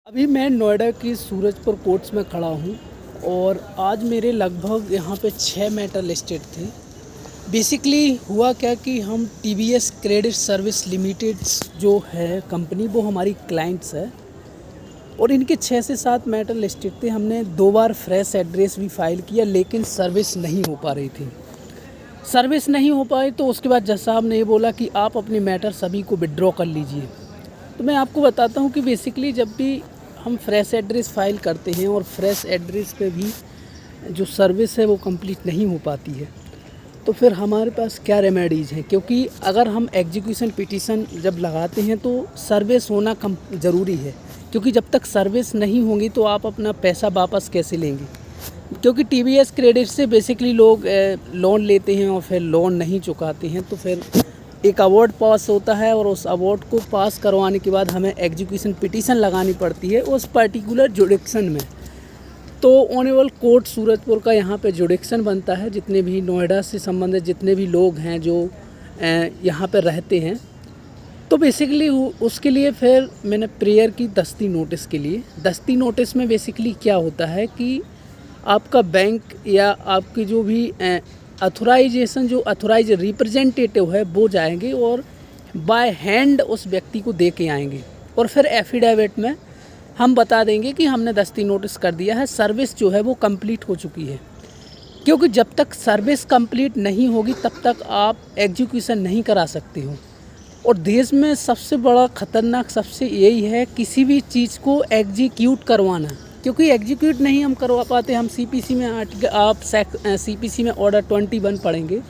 अभी मैं नोएडा की सूरजपुर कोर्ट्स में खड़ा हूँ और आज मेरे लगभग यहाँ पे 6 मैटर लिस्टेड थे। बेसिकली हुआ क्या कि हम टीवीएस क्रेडिट सर्विस लिमिटेड जो है कंपनी, वो हमारी क्लाइंट्स है और इनके 6 से 7 मैटर लिस्टेड थे। हमने 2 बार फ्रेश एड्रेस भी फाइल किया लेकिन सर्विस नहीं हो पा रही थी। सर्विस नहीं हो पाई तो उसके बाद जज साहब ने ये बोला कि आप अपने मैटर सभी को विड्रॉ कर लीजिए। तो मैं आपको बताता हूँ कि बेसिकली जब भी हम फ्रेश एड्रेस फाइल करते हैं और फ्रेश एड्रेस पे भी जो सर्विस है वो कंप्लीट नहीं हो पाती है, तो फिर हमारे पास क्या रेमेडीज़ हैं। क्योंकि अगर हम एग्जीक्यूशन पिटीशन जब लगाते हैं तो सर्विस होना कम ज़रूरी है, क्योंकि जब तक सर्विस नहीं होगी तो आप अपना पैसा वापस कैसे लेंगे। क्योंकि टीवीएस क्रेडिट से बेसिकली लोग लोन लेते हैं और फिर लोन नहीं चुकाते हैं, तो फिर एक अवार्ड पास होता है और उस अवार्ड को पास करवाने के बाद हमें एग्जीक्यूशन पिटीशन लगानी पड़ती है उस पर्टिकुलर जुडिक्शन में। तो ऑनरेबल कोर्ट सूरजपुर का यहाँ पे जुडिक्शन बनता है। जितने भी नोएडा से संबंधित जितने भी लोग हैं जो यहाँ पे रहते हैं, तो बेसिकली उसके लिए फिर मैंने प्रेयर की दस्ती नोटिस के लिए। दस्ती नोटिस में बेसिकली क्या होता है कि आपका बैंक या आपकी जो भी अथोराइजेशन जो अथोराइज रिप्रेजेंटेटिव है वो जाएंगे और बाय हैंड उस व्यक्ति को दे के आएंगे और फिर एफिडेविट में हम बता देंगे कि हमने दस्ती नोटिस कर दिया है, सर्विस जो है वो कंप्लीट हो चुकी है। क्योंकि जब तक सर्विस कंप्लीट नहीं होगी तब तक आप एग्जीक्यूशन नहीं करा सकते हो। और देश में सबसे बड़ा ख़तरनाक सबसे यही है किसी भी चीज़ को एग्जीक्यूट करवाना। क्योंकि एग्जीक्यूट नहीं हम करवा पाते। हम सीपीसी में आप सीपीसी में ऑर्डर 21 पढ़ेंगे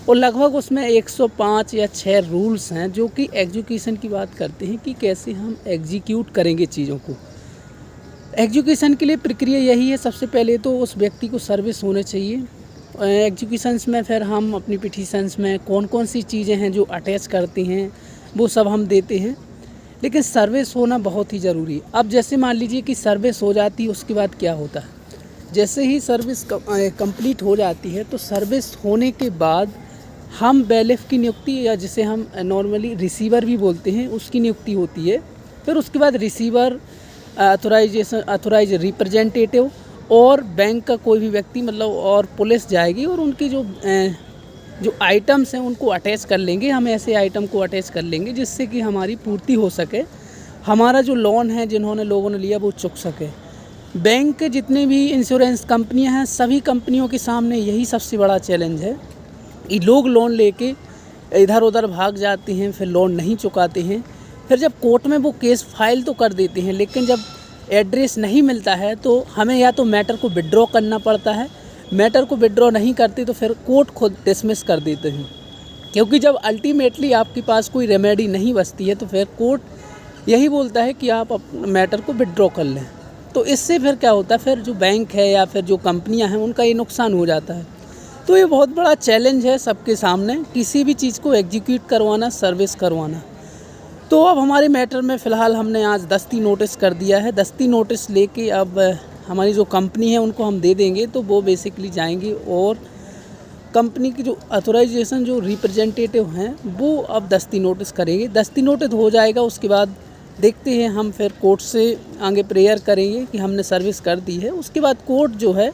और लगभग उसमें 105 या 6 रूल्स हैं जो कि एग्जीक्यूशन की बात करते हैं कि कैसे हम एग्जीक्यूट करेंगे चीज़ों को। एग्जीक्यूशन के लिए प्रक्रिया यही है, सबसे पहले तो उस व्यक्ति को सर्विस होने चाहिए। एग्जीक्यूशंस में फिर हम अपनी पिटीशंस में कौन कौन सी चीज़ें हैं जो अटैच करते हैं वो सब हम देते हैं, लेकिन सर्विस होना बहुत ही ज़रूरी है। अब जैसे मान लीजिए कि सर्विस हो जाती है, उसके बाद क्या होता है, जैसे ही सर्विस कंप्लीट हो जाती है तो सर्विस होने के बाद हम बैलिफ की नियुक्ति या जिसे हम नॉर्मली रिसीवर भी बोलते हैं उसकी नियुक्ति होती है। फिर उसके बाद रिसीवर, अथोराइज रिप्रेजेंटेटिव और बैंक का कोई भी व्यक्ति मतलब और पुलिस जाएगी और उनकी जो आइटम्स हैं उनको अटैच कर लेंगे। हम ऐसे आइटम को अटैच कर लेंगे जिससे कि हमारी पूर्ति हो सके, हमारा जो लोन है जिन्होंने लोगों ने लिया वो चुक सके। बैंक के जितने भी इंश्योरेंस कंपनियां हैं, सभी कंपनियों के सामने यही सबसे बड़ा चैलेंज है कि लोग लोन लेके इधर उधर भाग जाते हैं, फिर लोन नहीं चुकाते हैं। फिर जब कोर्ट में वो केस फाइल तो कर देते हैं, लेकिन जब एड्रेस नहीं मिलता है तो हमें या तो मैटर को विड्रॉ करना पड़ता है। मैटर को विड्रॉ नहीं करते तो फिर कोर्ट खुद डिसमिस कर देते हैं। क्योंकि जब अल्टीमेटली आपके पास कोई रेमेडी नहीं बचती है तो फिर कोर्ट यही बोलता है कि आप मैटर को विड्रॉ कर लें। तो इससे फिर क्या होता है, फिर जो बैंक है या फिर जो कंपनियां हैं उनका ये नुकसान हो जाता है। तो ये बहुत बड़ा चैलेंज है सबके सामने, किसी भी चीज़ को एग्जीक्यूट करवाना, सर्विस करवाना। तो अब हमारे मैटर में फ़िलहाल हमने आज दस्ती नोटिस कर दिया है। दस्ती नोटिस लेके अब हमारी जो कंपनी है उनको हम दे देंगे, तो वो बेसिकली जाएंगे और कंपनी की जो अथोराइजेशन जो रिप्रेजेंटेटिव हैं वो अब दस्ती नोटिस करेंगे। दस्ती नोटिस हो जाएगा, उसके बाद देखते हैं हम फिर कोर्ट से आगे प्रेयर करेंगे कि हमने सर्विस कर दी है। उसके बाद कोर्ट जो है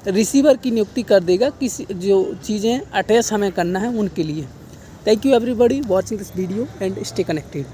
रिसीवर की नियुक्ति कर देगा किसी जो चीज़ें अटैच हमें करना है उनके लिए। Thank you everybody watching this video and stay connected.